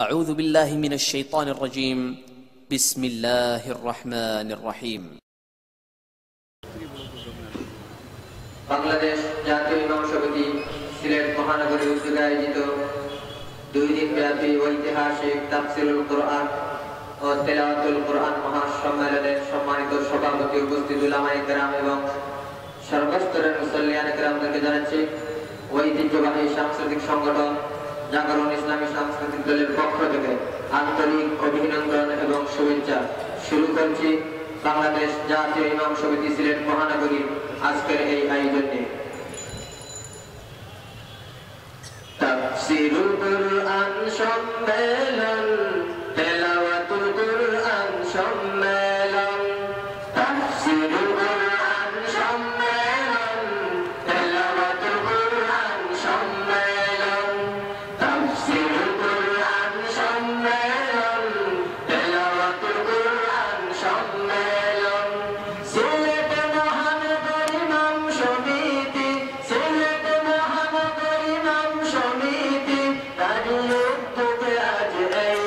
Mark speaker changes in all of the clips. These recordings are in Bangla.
Speaker 1: أعوذ بالله من الشيطان الرجيم بسم الله الرحمن الرحيم
Speaker 2: বাংলাদেশ জাতীয় ইমাম সমিতি সিলেট মহানগরী উদ্যোগে আয়োজিত 2 দিন ব্যাপী ঐতিহাসিক তাফসীরুল কোরআন ও তেলাওয়াতুল কোরআন মহাসম্মেলনের সম্মানিত সভাপতি উপস্থিত উলামায়ে কেরাম এবং সর্বস্তরের মুসল্লিয়ানে কেরামদেরকে জানাচ্ছি ঐতিহ্যবাহী সাংস্কৃতিক সংগঠন জাগরণ ইসলামী সাংস্কৃতিক দলের পক্ষ থেকে আন্তরিক অভিনন্দন এবং শুভেচ্ছা। শুরু করছি বাংলাদেশ জাতীয় ইমাম সমিতি সিলেট মহানগরী আজকের এই আয়োজনে। তাফসীরুল কোরআন সম্মেলন, তেলাওয়াতুল কোরআন সম্মেলন, তাফসীরুল কোরআন সম্মেলন, তেলাওয়াতুল কোরআন সম্মেলন, তাফসীরুল কোরআন সম্মেলন, তেলাওয়াতুল কোরআন সম্মেলন। সিলেট মহানগর ইমাম সমিতি, সিলেট মহানগর ইমাম সমিতি তারই উদ্যোগে আজ এই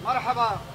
Speaker 3: مرحبا